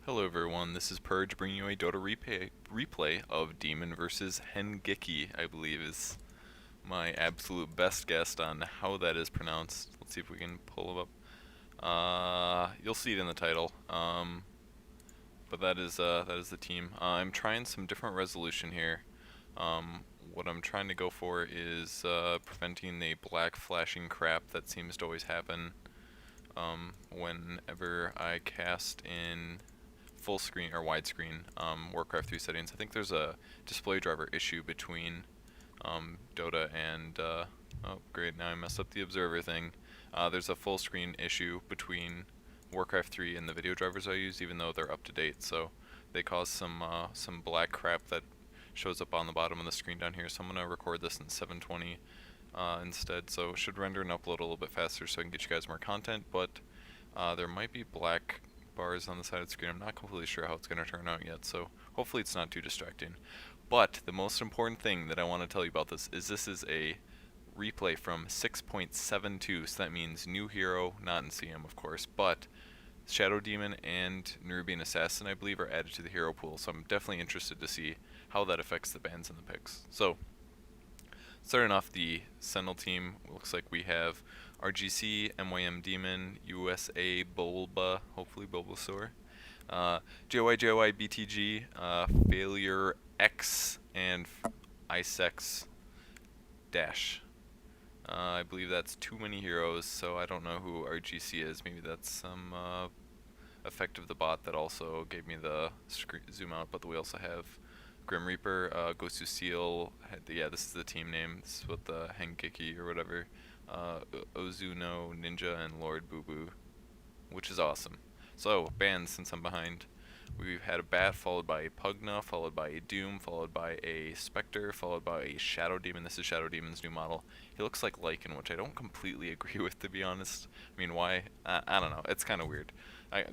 Hello everyone, this is Purge bringing you a Dota replay of Demon versus Hengkyky, I believe is my absolute best guess on how that is pronounced. Let's see if we can pull it up. You'll see it in the title. But that is the team. I'm trying some different resolution here. What I'm trying to go for is preventing the black flashing crap that seems to always happen whenever I cast in full screen or widescreen Warcraft 3 settings. I think there's a display driver issue between Dota and oh great, now I messed up the observer thing. There's a full screen issue between Warcraft 3 and the video drivers I use, even though they're up to date. So they cause some black crap that shows up on the bottom of the screen down here. So I'm gonna record this in 720 instead. So it should render and upload a little bit faster, so I can get you guys more content. But there might be black bars on the side of the screen. I'm not completely sure how it's going to turn out yet, so hopefully it's not too distracting. But the most important thing that I want to tell you about this is a replay from 6.72, so that means new hero, not in CM of course, but Shadow Demon and Nerubian Assassin I believe are added to the hero pool, so I'm definitely interested to see how that affects the bans and the picks. So starting off the Sentinel team, looks like we have RGC, MYM Demon, USA Bulba, hopefully Bulbasaur, JOY BTG, Failure X, and Isex Dash. I believe that's too many heroes, so I don't know who RGC is. Maybe that's some effect of the bot that also gave me the zoom out, but we also have Grim Reaper, Ghost Seal, yeah, this is the team name, this is what the Hengkyky or whatever, Ozuno, Ninja, and Lord Boo Boo, which is awesome. So, bans since I'm behind. We've had a Bat, followed by a Pugna, followed by a Doom, followed by a Spectre, followed by a Shadow Demon. This is Shadow Demon's new model. He looks like Lycan, which I don't completely agree with, to be honest. I mean, why? I don't know. It's kind of weird.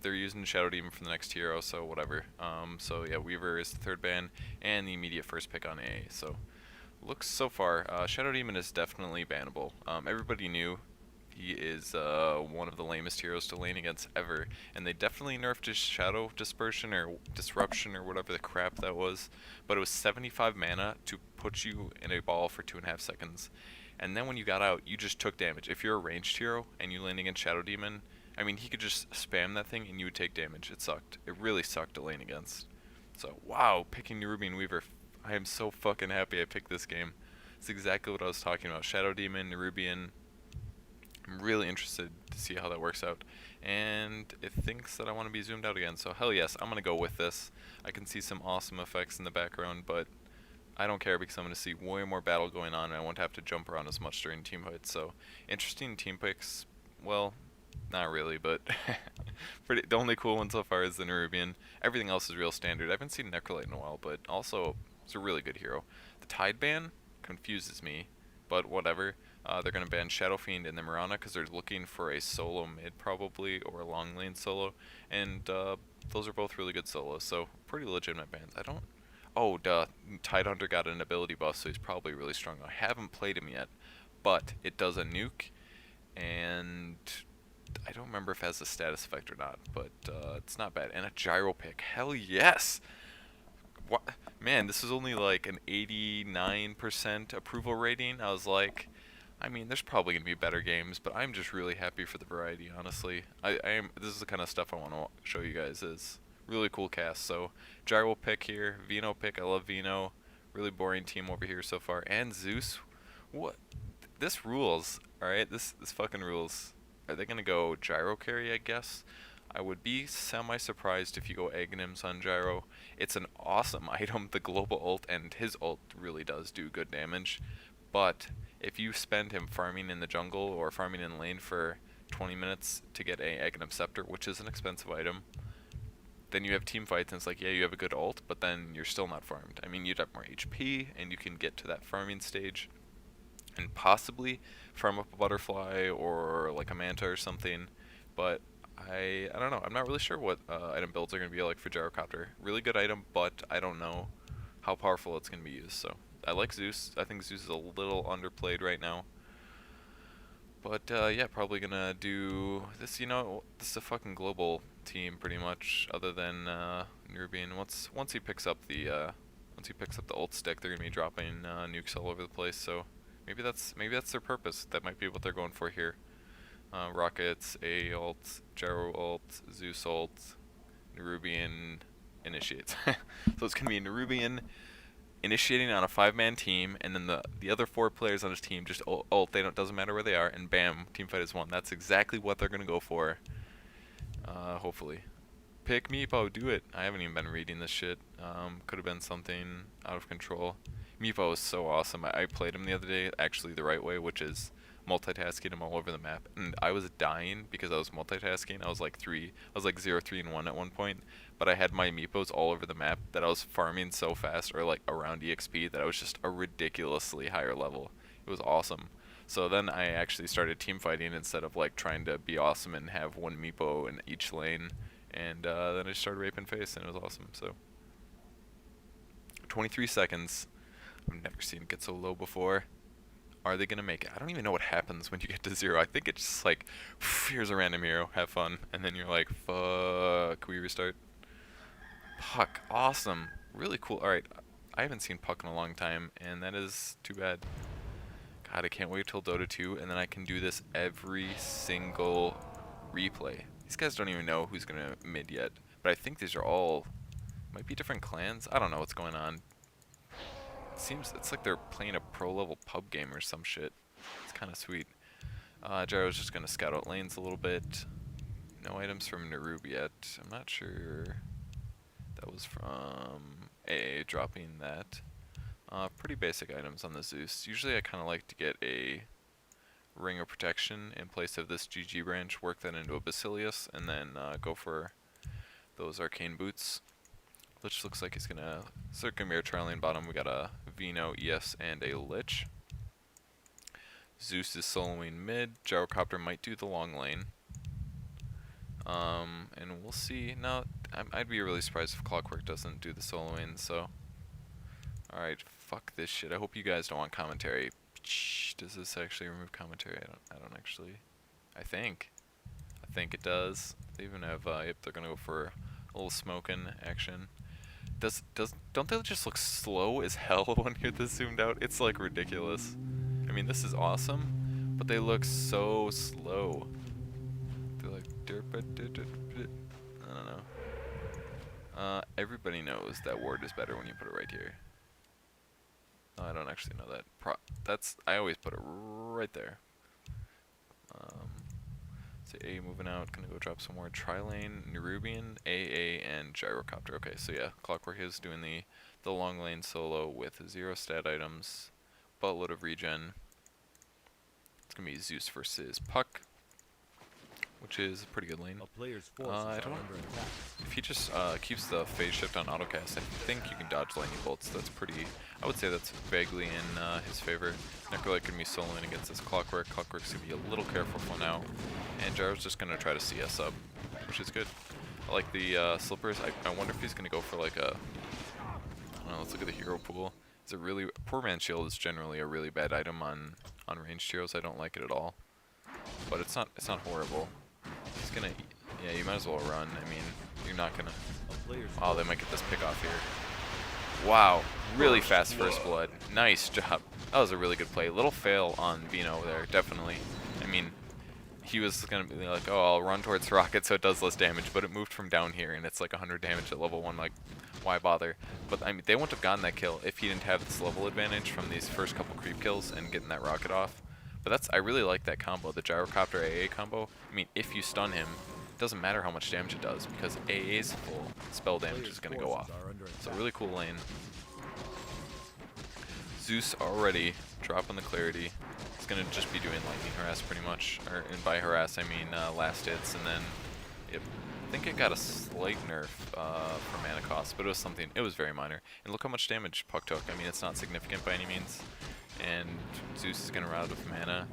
They're using Shadow Demon for the next hero, so whatever. So yeah, Weaver is the third ban, and the immediate first pick on A. So, looks so far, Shadow Demon is definitely bannable. Everybody knew he is one of the lamest heroes to lane against ever, and they definitely nerfed his Shadow Dispersion or Disruption or whatever the crap that was, but it was 75 mana to put you in a ball for 2.5 seconds, and then when you got out, you just took damage. If you're a ranged hero and you lane against Shadow Demon, I mean, he could just spam that thing and you would take damage. It sucked. It really sucked to lane against. So, wow, picking Nerubian Weaver. I am so fucking happy I picked this game. It's exactly what I was talking about. Shadow Demon, Nerubian. I'm really interested to see how that works out. And it thinks that I want to be zoomed out again, so hell yes, I'm going to go with this. I can see some awesome effects in the background, but I don't care because I'm going to see way more battle going on and I won't have to jump around as much during team fights. So, interesting team picks. Well, not really, but the only cool one so far is the Nerubian. Everything else is real standard. I haven't seen Necrolite in a while, but also it's a really good hero. The Tide ban confuses me, but whatever. They're going to ban Shadow Fiend and the Mirana because they're looking for a solo mid probably, or a long lane solo, and those are both really good solos, so pretty legitimate bans. I don't... Oh, duh. Tidehunter got an ability buff, so he's probably really strong. I haven't played him yet, but it does a nuke, and I don't remember if it has a status effect or not, but it's not bad. And a gyro pick. Hell yes! What? Man, this is only like an 89% approval rating. I was like, I mean, there's probably gonna be better games, but I'm just really happy for the variety, honestly. I am. This is the kind of stuff I want to show you guys. Is really cool cast. So gyro pick here, Vino pick. I love Vino. Really boring team over here so far. And Zeus, what? This rules. All right, this fucking rules. Are they gonna go gyro carry? I guess. I would be semi-surprised if you go Aghanims on gyro. It's an awesome item, the global ult, and his ult really does do good damage. But if you spend him farming in the jungle or farming in lane for 20 minutes to get a Aghanim Scepter, which is an expensive item, then you have team fights and it's like, yeah, you have a good ult, but then you're still not farmed. I mean, you'd have more HP and you can get to that farming stage and possibly farm up a butterfly or like a manta or something, but I don't know. I'm not really sure what item builds are going to be like for Gyrocopter. Really good item, but I don't know how powerful it's going to be used. So I like Zeus. I think Zeus is a little underplayed right now. But yeah, probably gonna do this. You know, this is a fucking global team pretty much. Other than Nerubian, once he picks up the ult stick, they're gonna be dropping nukes all over the place. So maybe that's their purpose. That might be what they're going for here. Rockets, A ult, Gyro ult, Zeus ult, Nerubian initiates. So it's gonna be Nerubian initiating on a 5-man team, and then the other 4 players on his team just ult. Doesn't matter where they are, and bam, team fight is won. That's exactly what they're gonna go for. Hopefully, pick Meepo, do it. I haven't even been reading this shit. Could have been something out of control. Meepo is so awesome. I played him the other day actually the right way, which is multitasking him all over the map, and I was dying because I was multitasking. I was like 0, 3, and 1 at one point, but I had my meepos all over the map that I was farming so fast, or like around EXP, that I was just a ridiculously higher level. It was awesome. So then I actually started team fighting instead of like trying to be awesome and have one meepo in each lane, and then I started raping face, and it was awesome. So 23 seconds. I've never seen it get so low before. Are they gonna make it? I don't even know what happens when you get to 0. I think it's just like, here's a random hero, have fun, and then you're like, fuck, we restart. Puck, awesome, really cool. Alright, I haven't seen Puck in a long time, and that is too bad. God, I can't wait till Dota 2, and then I can do this every single replay. These guys don't even know who's gonna mid yet, but I think these are all, might be different clans? I don't know what's going on. It's like they're playing a pro level pub game or some shit. It's kind of sweet. Gyro's just gonna scout out lanes a little bit. No items from Nerub yet. I'm not sure. That was from AA dropping that. Pretty basic items on the Zeus. Usually I kind of like to get a Ring of Protection in place of this GG branch, work that into a Basilius, and then go for those arcane boots. Lich looks like he's gonna circle mirror trialing bottom. We got a Vino, ES, and a Lich. Zeus is soloing mid. Gyrocopter might do the long lane. And we'll see. No, I'd be really surprised if Clockwork doesn't do the soloing, so. Alright, fuck this shit. I hope you guys don't want commentary. Does this actually remove commentary? I don't actually. I think it does. They even have, yep, they're gonna go for a little smoking action. Don't they just look slow as hell when you're this zoomed out? It's like ridiculous. I mean, this is awesome, but they look so slow. They're like I don't know. Everybody knows that ward is better when you put it right here. No, I don't actually know that. I always put it right there. A moving out, gonna go drop some more Tri-Lane, Nerubian, AA, and Gyrocopter. Okay, so yeah, Clockwork is doing the long lane solo with 0 stat items, buttload of regen. It's gonna be Zeus versus Puck, which is a pretty good lane. I don't know. If he just keeps the phase shift on autocast, I think you can dodge lightning bolts. That's pretty, I would say that's vaguely in his favor. Necrolite can be soloing against this Clockwork. Clockwork's gonna be a little careful for now. And Gyro's just gonna try to CS up, which is good. I like the slippers. I wonder if he's gonna go for like a, I don't know, let's look at the hero pool. It's a really, Poor Man's Shield is generally a really bad item on ranged heroes. I don't like it at all. But it's not horrible. He's gonna, yeah, you might as well run. I mean, you're not gonna, oh, they might get this pick off here. Wow, really fast first blood. Nice job. That was a really good play. Little fail on Vino there, definitely. I mean, he was gonna be like, oh, I'll run towards rocket so it does less damage, but it moved from down here and it's like 100 damage at level 1, like, why bother? But I mean, they wouldn't have gotten that kill if he didn't have this level advantage from these first couple creep kills and getting that rocket off. But I really like that combo, the Gyrocopter AA combo. I mean, if you stun him, it doesn't matter how much damage it does, because AA's full spell damage is going to go off. So really cool lane. Zeus already dropping the clarity. He's going to just be doing lightning harass pretty much. And by harass, I mean last hits, and then I think it got a slight nerf for mana cost, but it was something, it was very minor. And look how much damage Puck took. I mean, it's not significant by any means. And Zeus is going to route with mana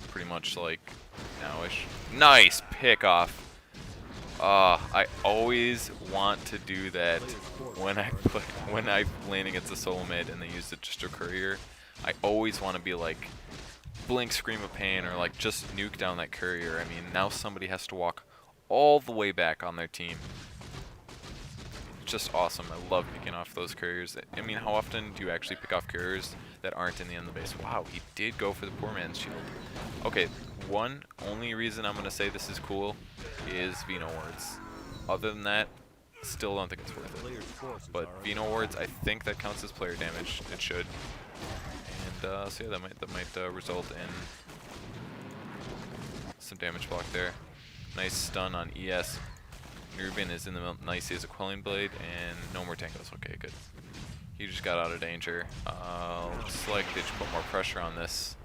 pretty much like now-ish. Nice pick off. I always want to do that when I lane against a solo mid and they use it just a courier. I always want to be like, blink, scream of pain, or like just nuke down that courier. I mean, now somebody has to walk all the way back on their team. Just awesome. I love picking off those couriers. I mean, how often do you actually pick off couriers that aren't in the end of the base? Wow, he did go for the poor man's shield. Okay, only reason I'm gonna say this is cool is Vino wards. Other than that, still don't think it's worth it. But Vino wards, I think that counts as player damage. It should. And so yeah, that might result in some damage block there. Nice stun on ES. Ruben is in the middle. Nice, he has a Quelling Blade, and no more tangos. Okay, good. He just got out of danger. Looks like they just put more pressure on this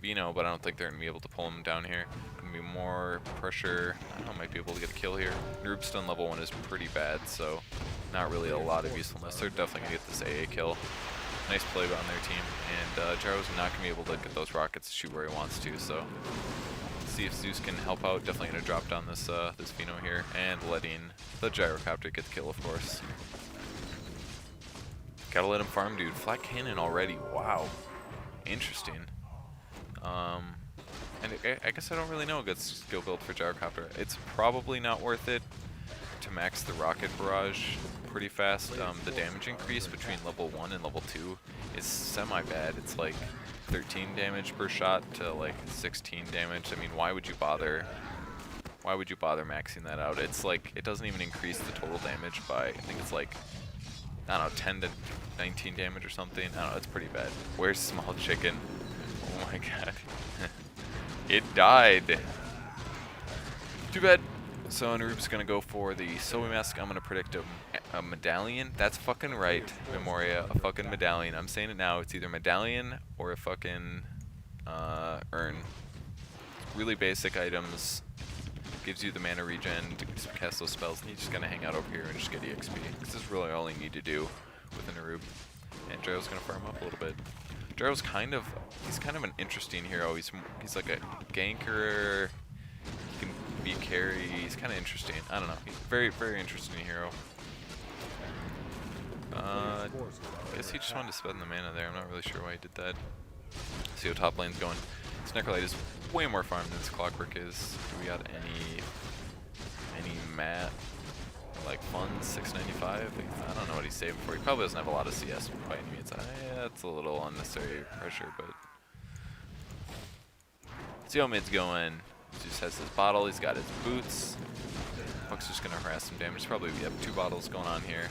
Vino, but I don't think they're going to be able to pull him down here. Going to be more pressure. I don't know, might be able to get a kill here. Noob stun level 1 is pretty bad, so not really a lot of usefulness. They're definitely going to get this AA kill. Nice play on their team, and Gyro's not going to be able to get those rockets to shoot where he wants to, so see if Zeus can help out. Definitely going to drop down this this Vino here, and letting the Gyrocopter get the kill, of course. Gotta let him farm, dude. Flat cannon already. Wow. Interesting. And I guess I don't really know a good skill build for Gyrocopter. It's probably not worth it to max the rocket barrage pretty fast. The damage increase between level 1 and level 2 is semi-bad. It's like 13 damage per shot to like 16 damage. I mean, why would you bother maxing that out? It's like, it doesn't even increase the total damage by, I think it's like, I don't know, 10 to 19 damage or something. I don't know, it's pretty bad. Where's Small Chicken? Oh my god. It died. Too bad. So Naroop's gonna go for the Sobi Mask. I'm gonna predict a medallion. That's fucking right, Memoria. A fucking medallion. I'm saying it now. It's either medallion or a fucking urn. Really basic items. Gives you the mana regen to cast those spells, and you're just gonna hang out over here and just get EXP. This is really all you need to do with a Naroop. And Gyro's gonna farm up a little bit. Gyro's he's kind of an interesting hero. He's like a ganker. He can be carry. He's kind of interesting. I don't know. He's a very, very interesting hero. I guess he just wanted to spend the mana there. I'm not really sure why he did that. See how top lane's going. This Necrolite is way more farm than this Clockwork is. Do we got any mat? Like funds, 695? I don't know what he's saving for. He probably doesn't have a lot of CS by any means. Yeah, that's a little unnecessary pressure, but see how mid's going. He just has his bottle, he's got his boots. Puck's just gonna harass some damage. Probably we have 2 bottles going on here.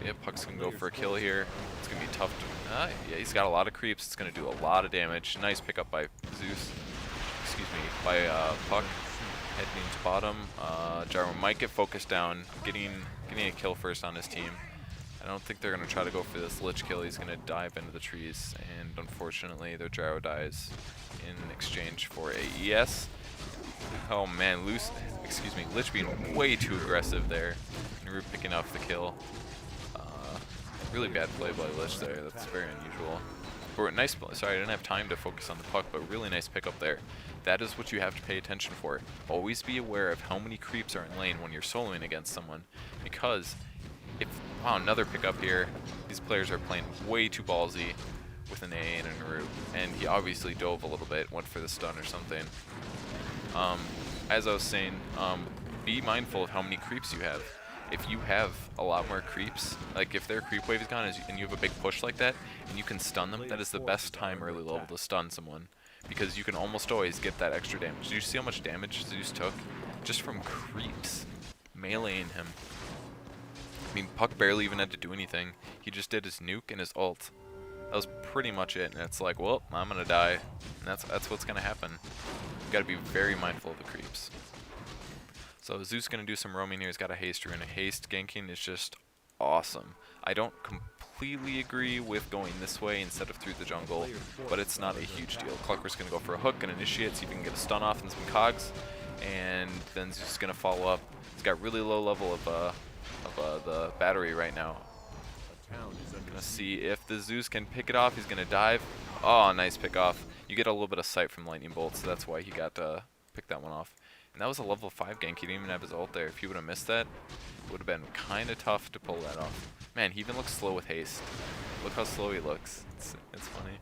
Yeah, Puck's gonna go for a kill here. It's gonna be tough to. Yeah, he's got a lot of creeps. It's gonna do a lot of damage. Nice pickup by Zeus. Excuse me, by Puck. Heading to bottom. Gyro might get focused down, getting a kill first on his team. I don't think they're gonna try to go for this Lich kill. He's gonna dive into the trees, and unfortunately, their Gyro dies in exchange for a ES. Oh man, Lich being way too aggressive there. Naroop picking off the kill. Really bad play by Lich there. That's very unusual. But nice. Sorry, I didn't have time to focus on the Puck, but really nice pickup there. That is what you have to pay attention for. Always be aware of how many creeps are in lane when you're soloing against someone, because wow, another pickup here. These players are playing way too ballsy with an A and a Naroop, and he obviously dove a little bit, went for the stun or something. As I was saying, be mindful of how many creeps you have. If you have a lot more creeps, like if their creep wave is gone and you have a big push like that, and you can stun them, that is the best time early level to stun someone, because you can almost always get that extra damage. Did you see how much damage Zeus took just from creeps meleeing him? I mean, Puck barely even had to do anything. He just did his nuke and his ult. That was pretty much it, and it's like, well, I'm gonna die, and that's what's gonna happen. You gotta be very mindful of the creeps. So Zeus gonna do some roaming here. He's got a haste rune. A haste ganking is just awesome. I don't completely agree with going this way instead of through the jungle, but it's not a huge deal. Clockwork's gonna go for a hook and initiate, see if he can get a stun off and some cogs, and then Zeus is gonna follow up. He's got really low level of the battery right now. Gonna see if the Zeus can pick it off. He's gonna dive. Oh, nice pick off. You get a little bit of sight from lightning bolts, so that's why he got picked that one off. And that was a level 5 gank. He didn't even have his ult there. If he would have missed that, it would have been kind of tough to pull that off. Man, he even looks slow with haste. Look how slow he looks. It's funny.